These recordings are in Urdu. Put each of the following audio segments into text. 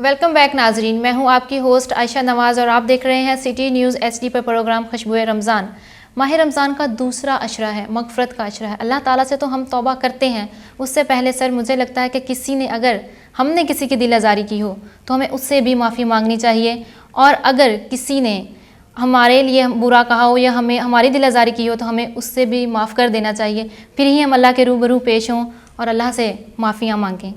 ویلکم بیک ناظرین، میں ہوں آپ کی ہوسٹ عائشہ نواز اور آپ دیکھ رہے ہیں سٹی نیوز ایچ ڈی پر پروگرام خوشبوئے رمضان۔ ماہ رمضان کا دوسرا عشرہ ہے، مغفرت کا عشرہ ہے۔ اللہ تعالیٰ سے تو ہم توبہ کرتے ہیں، اس سے پہلے سر مجھے لگتا ہے کہ ہم نے کسی کی دل آزاری کی ہو تو ہمیں اس سے بھی معافی مانگنی چاہیے، اور اگر کسی نے ہمارے لیے برا کہا ہو یا ہماری دل آزاری کی ہو تو ہمیں اس سے بھی معاف کر دینا چاہیے، پھر ہی ہم اللہ کے روبرو پیش ہوں اور اللہ سے معافیاں مانگیں۔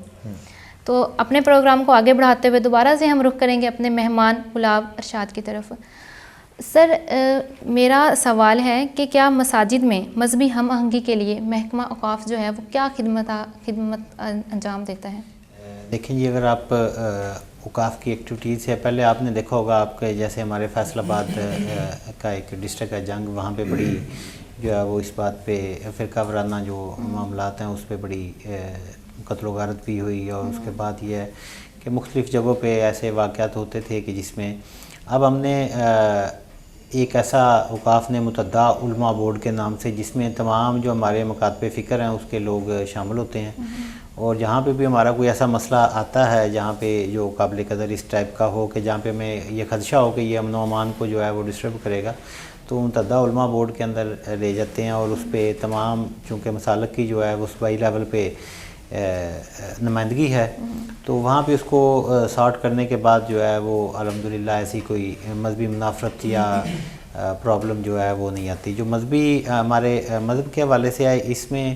تو اپنے پروگرام کو آگے بڑھاتے ہوئے دوبارہ سے ہم رخ کریں گے اپنے مہمان گلاب ارشاد کی طرف۔ سر، میرا سوال ہے کہ کیا مساجد میں مذہبی ہم آہنگی کے لیے محکمہ اوقاف جو ہے وہ کیا خدمت انجام دیتا ہے؟ دیکھیں جی، اگر آپ اوقاف کی ایکٹیویٹیز ہے، پہلے آپ نے دیکھا ہوگا آپ کے جیسے ہمارے فیصل آباد کا ایک ڈسٹرکٹ ہے جنگ، وہاں پہ بڑی جو ہے وہ اس بات پہ فرقہ وارانہ جو معاملات ہیں اس پہ بڑی قتل و غارت بھی ہوئی، اور اس کے بعد یہ ہے کہ مختلف جگہوں پہ ایسے واقعات ہوتے تھے کہ جس میں اب ہم نے ایک ایسا اوقاف نے متعدد علماء بورڈ کے نام سے، جس میں تمام جو ہمارے مکاتب فکر ہیں اس کے لوگ شامل ہوتے ہیں، اور جہاں پہ بھی ہمارا کوئی ایسا مسئلہ آتا ہے جہاں پہ جو قابل قدر اس ٹائپ کا ہو کہ جہاں پہ ہمیں یہ خدشہ ہو کہ یہ امن و امان کو جو ہے وہ ڈسٹرب کرے گا، تو متعدد علماء بورڈ کے اندر لے جاتے ہیں، اور اس پہ تمام چونکہ مسالک کی جو ہے وہ صوبائی لیول پہ نمائندگی ہے، تو وہاں پہ اس کو سارٹ کرنے کے بعد جو ہے وہ الحمدللہ ایسی کوئی مذہبی منافرت یا پرابلم جو ہے وہ نہیں آتی۔ جو مذہبی ہمارے مذہب کے حوالے سے ہے، اس میں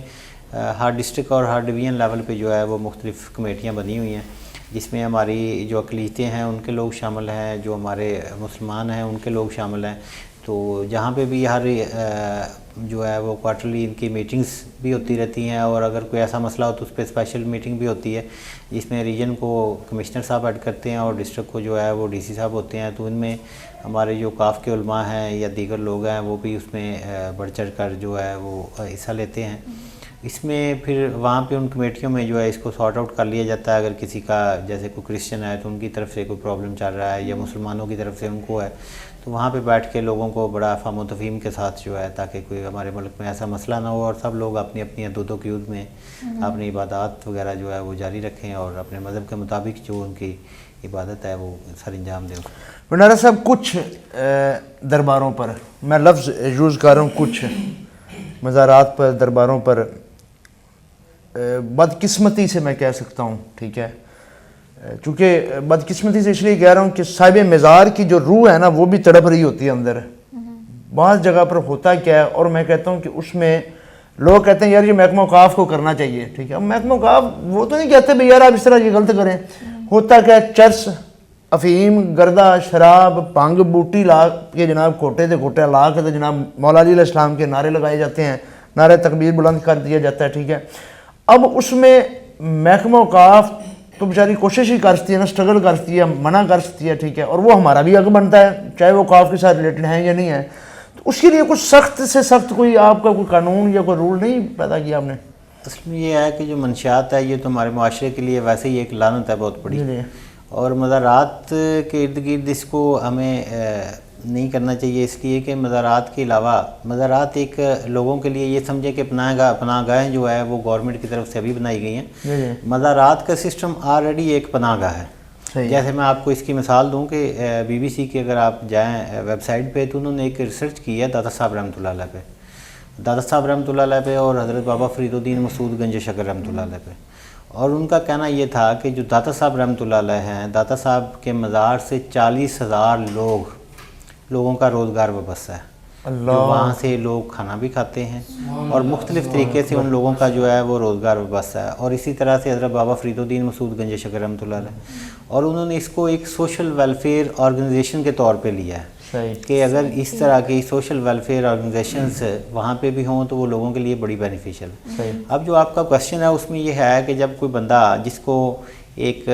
ہر ڈسٹرکٹ اور ہر ڈویژن لیول پہ جو ہے وہ مختلف کمیٹیاں بنی ہوئی ہیں، جس میں ہماری جو اقلیتیں ہیں ان کے لوگ شامل ہیں، جو ہمارے مسلمان ہیں ان کے لوگ شامل ہیں۔ تو جہاں پہ بھی ہر جو ہے وہ کوارٹرلی ان کی میٹنگز بھی ہوتی رہتی ہیں، اور اگر کوئی ایسا مسئلہ ہو تو اس پہ اسپیشل میٹنگ بھی ہوتی ہے، جس میں ریجن کو کمشنر صاحب ایڈ کرتے ہیں اور ڈسٹرکٹ کو جو ہے وہ ڈی سی صاحب ہوتے ہیں، تو ان میں ہمارے جو اوقاف کے علماء ہیں یا دیگر لوگ ہیں وہ بھی اس میں بڑھ چڑھ کر جو ہے وہ حصہ لیتے ہیں۔ اس میں پھر وہاں پہ ان کمیٹیوں میں جو ہے اس کو سارٹ آؤٹ کر لیا جاتا ہے، اگر کسی کا جیسے کوئی کرسچن ہے تو ان کی طرف سے کوئی پرابلم چل رہا ہے یا مسلمانوں کی طرف سے ان کو ہے، تو وہاں پہ بیٹھ کے لوگوں کو بڑا فہم و تفہیم کے ساتھ جو ہے تاکہ کوئی ہمارے ملک میں ایسا مسئلہ نہ ہو، اور سب لوگ اپنی اپنی حدود و قیود میں اپنی عبادات وغیرہ جو ہے وہ جاری رکھیں اور اپنے مذہب کے مطابق جو ان کی عبادت ہے وہ سر انجام دیں۔ بنارا صاحب، کچھ درباروں پر، میں لفظ یوز کر رہا ہوں، کچھ مزارات پر، درباروں پر بدقسمتی سے میں کہہ سکتا ہوں، ٹھیک ہے، چونکہ بدقسمتی سے اس لیے کہہ رہا ہوں کہ صاحب مزار کی جو روح ہے نا وہ بھی تڑپ رہی ہوتی ہے اندر، بعض جگہ پر ہوتا کیا ہے، اور میں کہتا ہوں کہ اس میں لوگ کہتے ہیں یار یہ محکمہ اوقاف کو کرنا چاہیے، ٹھیک ہے، اب محکمہ اوقاف وہ تو نہیں کہتے بھئی یار آپ اس طرح یہ غلط کریں، ہوتا کیا ہے، چرس، افیم، گردہ، شراب، بھنگ بوٹی لا کے جناب کھوٹے تھے کھوٹے لا کے جناب مولا علی علیہ السلام کے نعرے لگائے جاتے ہیں، نعرے تکبیر بلند کر دیا جاتا ہے، ٹھیک ہے۔ اب اس میں محکمہ اوقاف تو بیچاری کوشش ہی کرتی ہے نا، اسٹرگل کرتی ہے، منع کر سکتی ہے، ٹھیک ہے، اور وہ ہمارا بھی حق بنتا ہے چاہے وہ اوقاف کے ساتھ ریلیٹڈ ہیں یا نہیں ہے، تو اس کے لیے کچھ سخت سے سخت کوئی آپ کا کوئی قانون یا کوئی رول نہیں پیدا کیا آپ نے؟ اصل میں یہ ہے کہ جو منشیات ہے یہ تو ہمارے معاشرے کے لیے ویسے ہی ایک لعنت ہے بہت بڑی، اور مزارات کے ارد گرد اس کو ہمیں نہیں کرنا چاہیے، اس لیے کہ مزارات کے علاوہ مزارات ایک لوگوں کے لیے یہ سمجھے کہ پناہ گاہیں جو ہے وہ گورنمنٹ کی طرف سے ابھی بنائی گئی ہیں، مزارات کا سسٹم آلریڈی ایک پناہ گاہ ہے۔ جیسے میں آپ کو اس کی مثال دوں کہ بی بی سی کے اگر آپ جائیں ویب سائٹ پہ تو انہوں نے ایک ریسرچ کی ہے داتا صاحب رحمۃ اللہ علیہ پہ، داتا صاحب رحمۃ اللہ علیہ پہ اور حضرت بابا فرید الدین مسعود گنج شکر رحمۃ اللہ علیہ پہ، اور ان کا کہنا یہ تھا کہ جو داتا صاحب رحمۃ اللہ علیہ ہیں، داتا صاحب کے مزار سے 40,000 لوگوں کا روزگار وابستہ ہے، جو وہاں سے لوگ کھانا بھی کھاتے ہیں اور مختلف طریقے سے ان لوگوں کا جو ہے وہ روزگار وابستہ ہے، اور اسی طرح سے حضرت بابا فرید الدین مسعود گنج شکر رحمۃ اللہ علیہ، اور انہوں نے اس کو ایک سوشل ویلفیئر آرگنائزیشن کے طور پہ لیا ہے کہ اگر اس طرح کی سوشل ویلفیئر آرگنائزیشنز وہاں پہ بھی ہوں تو وہ لوگوں کے لیے بڑی بینیفیشل ہے۔ اب جو آپ کا کوشچن ہے اس میں یہ ہے کہ جب کوئی بندہ جس کو ایک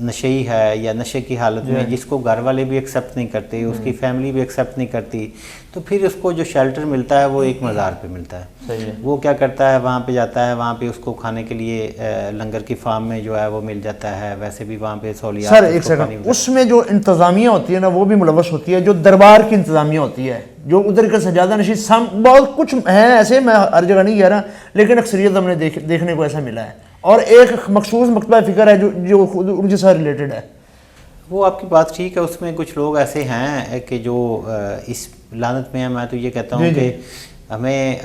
نشئی ہے یا نشے کی حالت میں جس کو گھر والے بھی ایکسیپٹ نہیں کرتے، اس کی فیملی بھی ایکسیپٹ نہیں کرتی، تو پھر اس کو جو شیلٹر ملتا ہے وہ ایک مزار پہ ملتا ہے۔ وہ کیا کرتا ہے، وہاں پہ جاتا ہے، وہاں پہ اس کو کھانے کے لیے لنگر کی فارم میں جو ہے وہ مل جاتا ہے، ویسے بھی وہاں پہ سہولیات۔ سر ایک سیکنڈ، اس میں جو انتظامیہ ہوتی ہے نا وہ بھی ملوث ہوتی ہے، جو دربار کی انتظامیہ ہوتی ہے، جو ادھر کا سجادہ نشین بہت کچھ ہیں ایسے، میں ہر جگہ نہیں کہہ رہا لیکن اکثریت ہم نے دیکھنے کو ایسا ملا ہے۔ اور ایک مخصوص مکتبہ فکر ہے جو خود ان کے ساتھ ریلیٹڈ ہے. وہ آپ کی بات ٹھیک ہے، اس میں کچھ لوگ ایسے ہیں کہ جو اس لعنت میں ہیں. میں تو یہ کہتا ہوں کہ ہمیں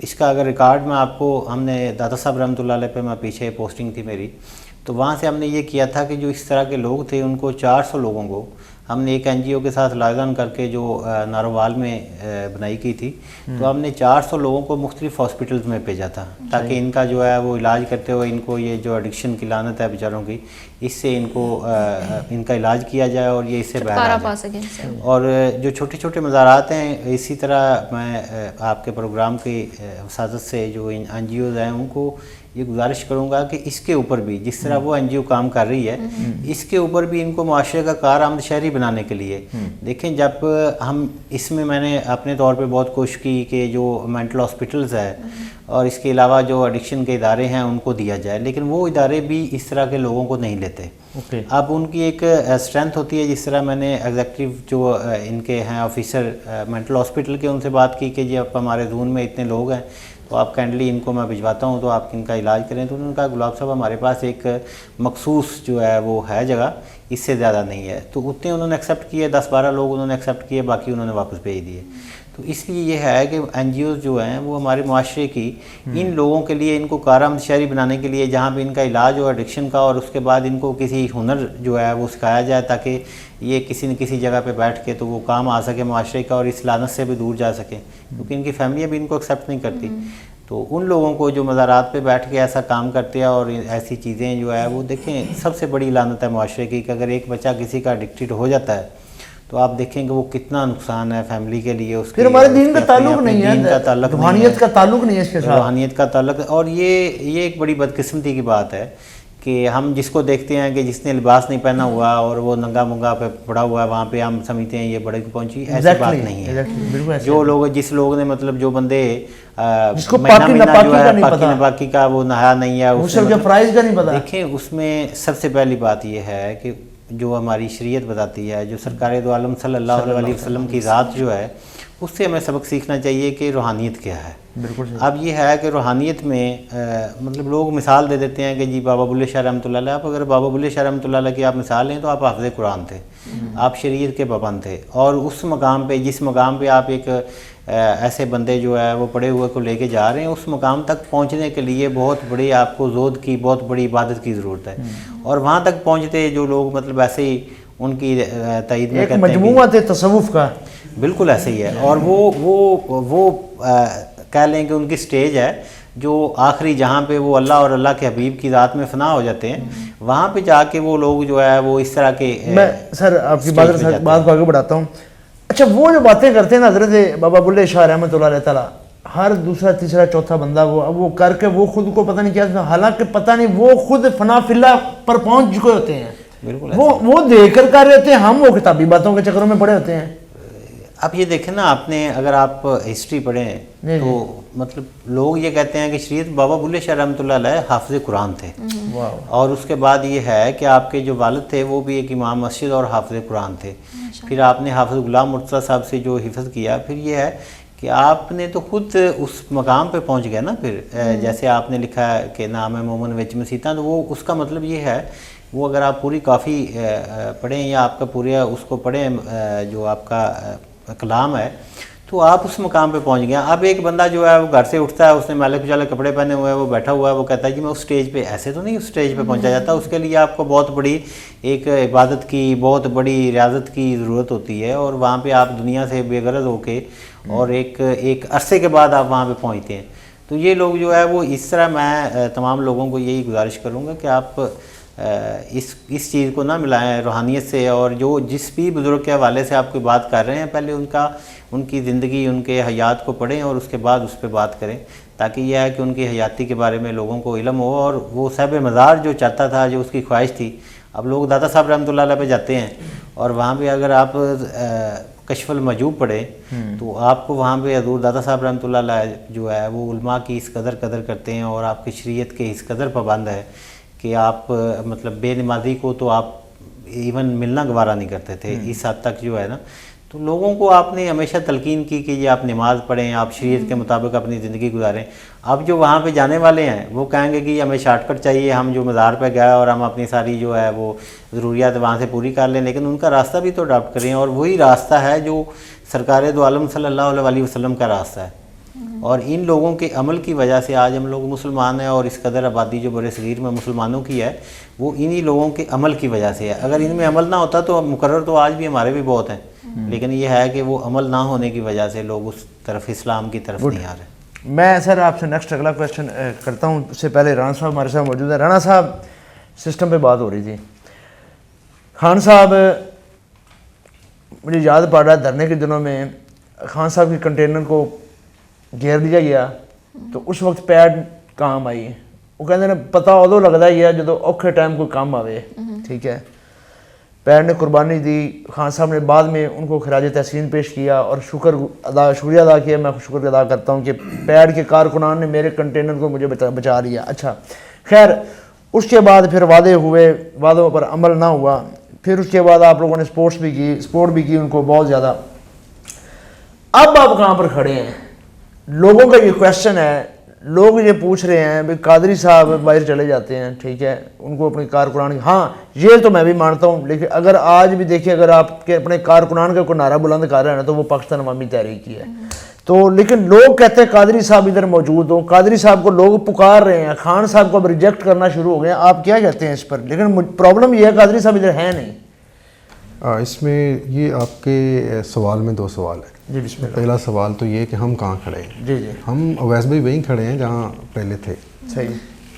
اس کا اگر ریکارڈ میں آپ کو، ہم نے داتا صاحب رحمۃ اللہ علیہ پہ میں پیچھے پوسٹنگ تھی میری، تو وہاں سے ہم نے یہ کیا تھا کہ جو اس طرح کے لوگ تھے ان کو 400 لوگوں کو ہم نے ایک این جی او کے ساتھ لائزن کر کے جو نارووال میں بنائی کی تھی، تو ہم نے 400 لوگوں کو مختلف ہاسپٹلز میں بھیجا تھا تاکہ ان کا جو ہے وہ علاج کرتے ہوئے ان کو یہ جو ایڈکشن کی لعنت ہے بیچاروں کی، اس سے ان کو ان کا علاج کیا جائے اور یہ اس سے باہر آ جائے. اور جو چھوٹے چھوٹے مزارات ہیں، اسی طرح میں آپ کے پروگرام کی حفاظت سے جو این جی اوز ہیں ان کو یہ گزارش کروں گا کہ اس کے اوپر بھی جس طرح وہ این جی او کام کر رہی ہے، اس کے اوپر بھی ان کو معاشرے کا کارآمد شہری بنانے کے لیے دیکھیں. جب ہم اس میں نے اپنے طور پہ بہت کوشش کی کہ جو مینٹل ہاسپٹلز ہے اور اس کے علاوہ جو ایڈکشن کے ادارے ہیں ان کو دیا جائے، لیکن وہ ادارے بھی اس طرح کے لوگوں کو نہیں لیتے. اب ان کی ایک اسٹرینتھ ہوتی ہے، جس طرح میں نے ایگزیکٹو جو ان کے ہیں آفیسر مینٹل ہاسپٹل کے، ان سے بات کی کہ جی اب ہمارے زون میں اتنے لوگ ہیں تو آپ کائنڈلی ان کو میں بھجواتا ہوں تو آپ ان کا علاج کریں. تو انہوں نے کہا گلاب صاحب ہمارے پاس ایک مخصوص جو ہے وہ ہے جگہ، اس سے زیادہ نہیں ہے. تو اتنے انہوں نے ایکسیپٹ کیے، 10-12 لوگ انہوں نے ایکسیپٹ کیے، باقی انہوں نے واپس بھیج دیے. تو اس لیے یہ ہے کہ این جی اوز جو ہیں وہ ہمارے معاشرے کی ان لوگوں کے لیے، ان کو کارآمد شہری بنانے کے لیے، جہاں پہ ان کا علاج ہو ایڈکشن کا، اور اس کے بعد ان کو کسی ہنر جو ہے وہ سکھایا جائے تاکہ یہ کسی نہ کسی جگہ پہ بیٹھ کے تو وہ کام آ سکے معاشرے کا اور اس لعنت سے بھی دور جا سکیں، کیونکہ ان کی فیملیاں بھی ان کو ایکسیپٹ نہیں کرتی. تو ان لوگوں کو جو مزارات پہ بیٹھ کے ایسا کام کرتے ہیں اور ایسی چیزیں جو ہے وہ دیکھیں، سب سے بڑی لعنت ہے معاشرے کی کہ اگر ایک بچہ کسی کا ایڈکٹڈ ہو جاتا ہے تو آپ دیکھیں کہ وہ کتنا نقصان ہے فیملی کے لیے. اس پھر ہمارے دین کا تعلق نہیں ہے، روحانیت کا تعلق نہیں ہے اس کے ساتھ، روحانیت کا تعلق. اور یہ ایک بڑی بدقسمتی کی بات ہے کہ ہم جس کو دیکھتے ہیں کہ جس نے لباس نہیں پہنا ہوا اور وہ ننگا منگا پہ پڑا ہوا ہے، وہاں پہ ہم سمجھتے ہیں یہ بڑے کو پہنچی. ایسی بات نہیں ہے. جو لوگ، جس لوگ نے مطلب جو بندے جس کو پاکی نپاکی کا وہ نہایا نہیں ہے، غسل کے فرائض کا نہیں پتہ. دیکھیں اس میں سب سے پہلی بات یہ ہے کہ جو ہماری شریعت بتاتی ہے، جو سرکار دو عالم صلی اللہ علیہ وسلم کی ذات جو ہے، اس سے ہمیں سبق سیکھنا چاہیے کہ روحانیت کیا ہے. اب یہ ہے کہ روحانیت میں مطلب لوگ مثال دے دیتے ہیں کہ جی بابا بلے شاہ رحمۃ اللہ علیہ. آپ اگر بابا بلے شاہ رحمۃ اللہ علیہ کی آپ مثال لیں تو آپ حافظ قرآن تھے، آپ شریعت کے پابند تھے، اور اس مقام پہ، جس مقام پہ آپ ایک ایسے بندے جو ہے وہ پڑے ہوئے کو لے کے جا رہے ہیں، اس مقام تک پہنچنے کے لیے بہت بڑی آپ کو زہد کی، بہت بڑی عبادت کی ضرورت ہے. اور وہاں تک پہنچتے جو لوگ مطلب ایسے ہی ان کی تائید میں ایک مجموعہ تھے تصوف کا، بالکل ایسے ہی ہے. اور وہ کہہ لیں کہ ان کی سٹیج ہے جو آخری، جہاں پہ وہ اللہ اور اللہ کے حبیب کی ذات میں فنا ہو جاتے ہیں، وہاں پہ جا کے وہ لوگ جو ہے وہ اس طرح کے. میں سر آپ کی بات کو آگے بڑھاتا ہوں. اچھا، وہ جو باتیں کرتے ہیں نا حضرت بابا بلے شاہ رحمۃ اللہ علیہ تعالیٰ، ہر دوسرا تیسرا چوتھا بندہ وہ کر کے وہ خود کو پتہ نہیں کیا، حالانکہ پتہ نہیں وہ خود فنا فی اللہ پر پہنچ چکے ہوتے ہیں. بالکل وہ دیکھ کر رہے ہوتے ہیں، ہم وہ کتابی باتوں کے چکروں میں پڑے ہوتے ہیں. اب یہ دیکھیں نا، آپ نے اگر آپ ہسٹری پڑھیں تو مطلب لوگ یہ کہتے ہیں کہ شریعت بابا بلے شاہ رحمۃ اللہ علیہ حافظ قرآن تھے، اور اس کے بعد یہ ہے کہ آپ کے جو والد تھے وہ بھی ایک امام مسجد اور حافظ قرآن تھے. پھر آپ نے حافظ غلام مرتضیٰ صاحب سے جو حفظ کیا، پھر یہ ہے کہ آپ نے تو خود اس مقام پہ پہنچ گئے نا. پھر جیسے آپ نے لکھا ہے کہ نام ہے مومن وچ مسیتاں، تو وہ اس کا مطلب یہ ہے، وہ اگر آپ پوری کافی پڑھیں یا آپ کا پورا اس کو پڑھیں جو آپ کا کلام ہے، تو آپ اس مقام پہ پہنچ گئے. اب ایک بندہ جو ہے وہ گھر سے اٹھتا ہے، اس نے میلے کچالے کپڑے پہنے ہوئے ہیں، وہ بیٹھا ہوا ہے، وہ کہتا ہے کہ میں اس سٹیج پہ، ایسے تو نہیں اس سٹیج پہ پہنچا جاتا. اس کے لیے آپ کو بہت بڑی ایک عبادت کی، بہت بڑی ریاضت کی ضرورت ہوتی ہے، اور وہاں پہ آپ دنیا سے بے غرض ہو کے اور ایک عرصے کے بعد آپ وہاں پہ پہنچتے ہیں. تو یہ لوگ جو ہے وہ اس طرح، میں تمام لوگوں کو یہی گزارش کروں گا کہ آپ اس چیز کو نہ ملائیں روحانیت سے. اور جو جس بھی بزرگ کے حوالے سے آپ کوئی بات کر رہے ہیں، پہلے ان کی زندگی، ان کے حیات کو پڑھیں اور اس کے بعد اس پہ بات کریں، تاکہ یہ ہے کہ ان کی حیاتی کے بارے میں لوگوں کو علم ہو. اور وہ صاحب مزار جو چاہتا تھا، جو اس کی خواہش تھی، اب لوگ داتا صاحب رحمۃ اللہ علیہ پہ جاتے ہیں، اور وہاں پہ اگر آپ کشف المحجوب پڑھیں تو آپ کو وہاں پہ حضور داتا صاحب رحمۃ اللہ علیہ جو ہے وہ علماء کی اس قدر کرتے ہیں، اور آپ کی شریعت کے اس قدر پابند ہے کہ آپ مطلب بے نمازی کو تو آپ ایون ملنا گوارا نہیں کرتے تھے، اس حد تک جو ہے نا. تو لوگوں کو آپ نے ہمیشہ تلقین کی کہ یہ آپ نماز پڑھیں, آپ شریعت کے مطابق اپنی زندگی گزاریں. اب جو وہاں پہ جانے والے ہیں وہ کہیں گے کہ ہمیں شارٹ کٹ چاہیے, ہم جو مزار پہ گئے اور ہم اپنی ساری جو ہے وہ ضروریات وہاں سے پوری کر لیں, لیکن ان کا راستہ بھی تو اڈاپٹ کریں, اور وہی راستہ ہے جو سرکار دو عالم صلی اللہ علیہ وسلم کا راستہ ہے. اور ان لوگوں کے عمل کی وجہ سے آج ہم لوگ مسلمان ہیں, اور اس قدر آبادی جو بر صغیر میں مسلمانوں کی ہے وہ انہی لوگوں کے عمل کی وجہ سے ہے. اگر ان میں عمل نہ ہوتا تو مقرر تو آج بھی ہمارے بھی بہت ہیں, لیکن یہ ہے کہ وہ عمل نہ ہونے کی وجہ سے لوگ اس طرف اسلام کی طرف نہیں آ رہے. میں سر آپ سے نیکسٹ اگلا کویشچن کرتا ہوں. اس سے پہلے رانا صاحب ہمارے ساتھ موجود ہیں. رانا صاحب, سسٹم پہ بات ہو رہی تھی. خان صاحب, مجھے یاد پڑ رہا ہے دھرنے کے دنوں میں خان صاحب کے کنٹینر کو گھیر دیا گیا تو اس وقت پیڈ کام آئی. وہ کہتے ہیں پتہ ادو لگتا ہی ہے جدو اوکھے ٹائم کوئی کام آوے. ٹھیک ہے, پیڈ نے قربانی دی. خان صاحب نے بعد میں ان کو خراج تحسین پیش کیا اور شکریہ ادا کیا. میں شکر ادا کرتا ہوں کہ پیڈ کے کارکنان نے میرے کنٹینر کو مجھے بچا لیا. اچھا خیر, اس کے بعد پھر وعدے ہوئے, وعدوں پر عمل نہ ہوا. پھر اس کے بعد آپ لوگوں نے سپورٹ بھی کی ان کو بہت زیادہ. اب آپ کہاں پر کھڑے ہیں؟ لوگوں کا یہ کویشچن ہے, لوگ یہ پوچھ رہے ہیں بھائی قادری صاحب باہر چلے جاتے ہیں, ٹھیک ہے, ان کو اپنے کارکنان, ہاں یہ تو میں بھی مانتا ہوں, لیکن اگر آج بھی دیکھیں اگر آپ کے اپنے کارکنان کا کوئی نعرہ بلند کر رہے ہیں نا تو وہ پاکستان عوامی تحریک کی ہے. تو لیکن لوگ کہتے ہیں قادری صاحب ادھر موجود ہوں, قادری صاحب کو لوگ پکار رہے ہیں, خان صاحب کو اب ریجیکٹ کرنا شروع ہو گئے ہیں. آپ کیا کہتے ہیں اس پر؟ لیکن پرابلم یہ ہے قادری صاحب ادھر ہیں نہیں. اس میں یہ آپ کے سوال میں دو سوال ہیں. جی بسم اللہ. پہلا سوال تو یہ کہ ہم کہاں کھڑے ہیں. جی جی, ہم اویس بھائی وہیں کھڑے ہیں جہاں پہلے تھے. صحیح.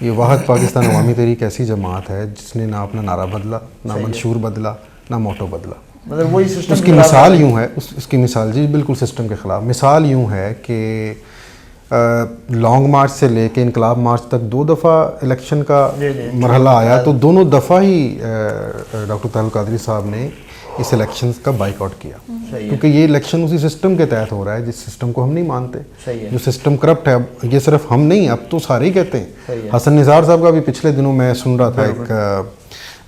یہ واحد پاکستان عوامی تحریک ایسی جماعت ہے جس نے نہ اپنا نعرہ بدلا, نہ منشور بدلا, نہ موٹو بدلا. مطلب وہی سسٹم اس کی مثال یوں ہے, اس کی مثال جی بالکل سسٹم کے خلاف. مثال یوں ہے کہ لانگ مارچ سے لے کے انقلاب مارچ تک 2 دفعہ الیکشن کا مرحلہ آیا, تو دونوں دفعہ ہی ڈاکٹر طاہر القادری صاحب نے اس الیکشن کا بائیک آؤٹ کیا, کیونکہ یہ الیکشن اسی سسٹم کے تحت ہو رہا ہے جس سسٹم کو ہم نہیں مانتے, جو سسٹم کرپٹ ہے. اب یہ صرف ہم نہیں, اب تو سارے ہی کہتے ہیں. حسن نثار صاحب کا بھی پچھلے دنوں میں سن رہا تھا ایک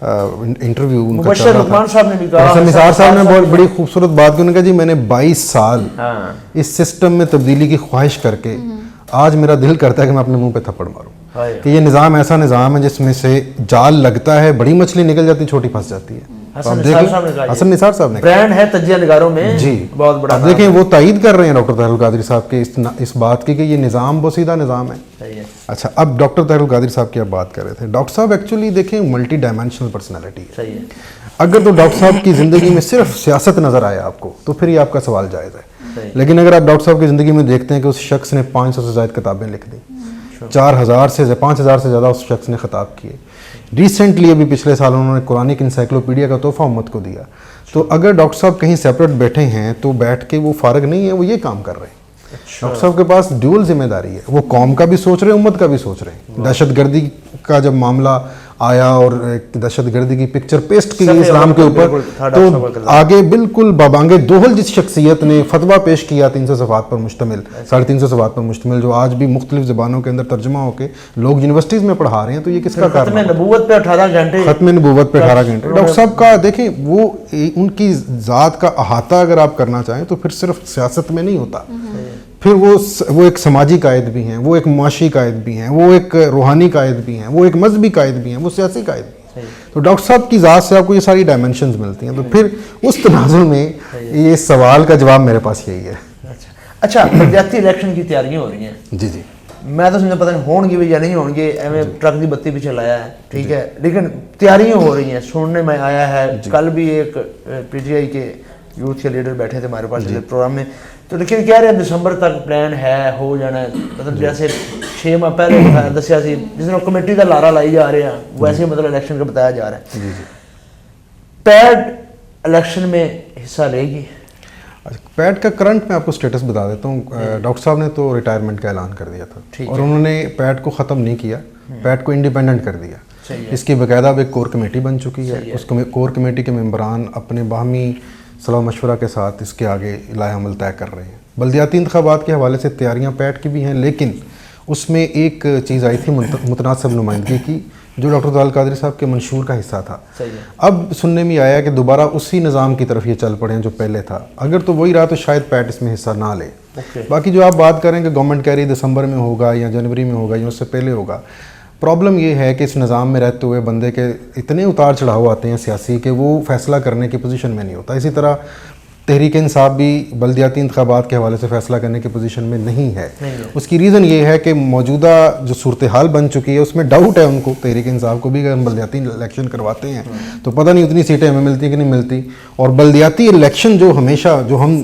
انٹرویو ان کا چل رہا تھا. حسن نثار صاحب نے بہت بڑی خوبصورت بات کی. انہوں نے کہا جی میں نے 22 سال اس سسٹم میں تبدیلی کی خواہش کر کے آج میرا دل کرتا ہے کہ میں اپنے منہ پہ تھپڑ ماروں, کہ یہ نظام ایسا نظام ہے جس میں سے جال لگتا ہے, بڑی مچھلی نکل جاتی ہے, چھوٹی پھنس جاتی ہے. حسن نثار صاحب نے برانڈ ہے تجزیہ نگاروں میں جی بہت بڑا. اب دیکھیں وہ تائید کر رہے ہیں ڈاکٹر طاہر القادری صاحب کے اس بات کی کہ یہ نظام بوسیدہ نظام ہے. اچھا, اب ڈاکٹر طاہر القادری صاحب کی آپ بات کر رہے تھے. ڈاکٹر صاحب ایکچولی دیکھیں ملٹی ڈائمینشنل پرسنالٹی ہے. اگر تو ڈاکٹر صاحب کی زندگی میں صرف سیاست نظر آئے آپ کو تو پھر یہ آپ کا سوال جائز ہے. لیکن اگر آپ ڈاکٹر صاحب کی زندگی میں دیکھتے ہیں کہ اس شخص نے 500 سے زائد کتابیں لکھ دیں, 5000 سے زیادہ اس شخص نے خطاب کیے. ریسنٹلی ابھی پچھلے سال انہوں نے قرآنک انسائکلوپیڈیا کا تحفہ امت کو دیا. تو اگر ڈاکٹر صاحب کہیں سیپریٹ بیٹھے ہیں تو بیٹھ کے وہ فارغ نہیں ہے, وہ یہ کام کر رہے ہیں. ڈاکٹر صاحب کے پاس ڈیول ذمہ داری ہے, وہ قوم کا بھی سوچ رہے ہیں, امت کا بھی سوچ رہے ہیں. دہشت گردی کا جب معاملہ آیا اور دہشت گردی کی پکچر پیسٹ کی گئی اسلام کے اوپر, تو آگے بالکل بابانگ دوہل جس شخصیت نے فتویٰ پیش کیا 300 صفحات پر مشتمل, 350 صفحات پر مشتمل, جو آج بھی مختلف زبانوں کے اندر ترجمہ ہو کے لوگ یونیورسٹیز میں پڑھا رہے ہیں, تو یہ کس کا کام ہے؟ ختم نبوت پہ 18 گھنٹے. ڈاکٹر صاحب کا دیکھیں وہ ان کی ذات کا احاطہ اگر آپ کرنا چاہیں تو پھر صرف سیاست میں نہیں ہوتا, پھر وہ ایک سماجی قائد بھی ہیں, وہ ایک معاشی قائد بھی ہیں, وہ ایک روحانی قائد بھی ہیں, وہ ایک مذہبی قائد بھی ہیں, وہ سیاسی قائد بھی ہیں. تو ڈاکٹر صاحب کی ذات سے آپ کو یہ ساری ڈائمینشنز ملتی ہیں. تو پھر اس تناظر میں یہ سوال کا جواب میرے پاس یہی ہے. اچھا, بلدیاتی الیکشن کی تیاریاں ہو رہی ہیں. جی جی, میں تو سمجھا پتہ نہیں ہون گی بھی یا نہیں ہون گی, ایویں ٹرک دی بتی پیچھے لایا ہے, ٹھیک ہے, لیکن تیاریاں ہو رہی ہیں. سننے میں آیا ہے کل بھی ایک پی ٹی آئی کے یوتھ کے لیڈر بیٹھے تھے ہمارے پاس پروگرام میں, تو لیکن کہہ رہے ہیں دسمبر تک پلان ہے, ہو جانا ہے. مطلب جیسے 6 ماہ پہلے دسیا سی جس نے کمیٹی کا لارا لائی جا رہے ہیں, ویسے مطلب الیکشن کا بتایا جا رہا ہے. پیڈ الیکشن میں حصہ لے گی؟ پیڈ کا کرنٹ میں آپ کو سٹیٹس بتا دیتا ہوں. ڈاکٹر صاحب نے تو ریٹائرمنٹ کا اعلان کر دیا تھا, اور انہوں نے پیڈ کو ختم نہیں کیا, پیڈ کو انڈیپینڈنٹ کر دیا. اس کی باقاعدہ اب ایک کور کمیٹی بن چکی ہے. اس کور کمیٹی کے ممبران اپنے باہمی صلاح مشورہ کے ساتھ اس کے آگے لائحہ عمل طے کر رہے ہیں. بلدیاتی انتخابات کے حوالے سے تیاریاں پیڈ کی بھی ہیں, لیکن اس میں ایک چیز آئی تھی متناسب نمائندگی کی, جو ڈاکٹر طاہر القادری صاحب کے منشور کا حصہ تھا. صحیح ہے. اب سننے میں آیا کہ دوبارہ اسی نظام کی طرف یہ چل پڑے ہیں جو پہلے تھا. اگر تو وہی رہا تو شاید پیٹ اس میں حصہ نہ لے. باقی جو آپ بات کریں کہ گورنمنٹ کہہ رہی دسمبر میں ہوگا یا جنوری میں ہوگا یا اس سے پہلے ہوگا, پرابلم یہ ہے کہ اس نظام میں رہتے ہوئے بندے کے اتنے اتار چڑھاؤ آتے ہیں سیاسی کہ وہ فیصلہ کرنے کی پوزیشن میں نہیں ہوتا. اسی طرح تحریک انصاف بھی بلدیاتی انتخابات کے حوالے سے فیصلہ کرنے کی پوزیشن میں نہیں ہے. اس کی ریزن یہ ہے کہ موجودہ جو صورتحال بن چکی ہے اس میں ڈاؤٹ ہے ان کو, تحریک انصاف کو بھی, اگر ہم بلدیاتی الیکشن کرواتے ہیں تو پتہ نہیں اتنی سیٹیں ہمیں ملتی کہ نہیں ملتی. اور بلدیاتی الیکشن جو ہمیشہ جو ہم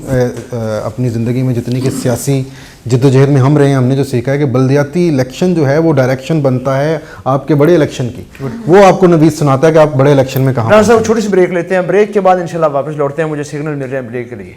اپنی زندگی میں جتنی کہ سیاسی جد و جہد میں ہم رہے ہیں, ہم نے جو سیکھا ہے کہ بلدیاتی الیکشن جو ہے وہ ڈائریکشن بنتا ہے آپ کے بڑے الیکشن کی. وہ آپ کو نوید سناتا ہے کہ آپ بڑے الیکشن میں کہاں. صاحب چھوٹی سی بریک لیتے ہیں, بریک کے بعد انشاءاللہ واپس لوٹتے ہیں. مجھے سگنل مل رہے ہیں بریک کے لیے.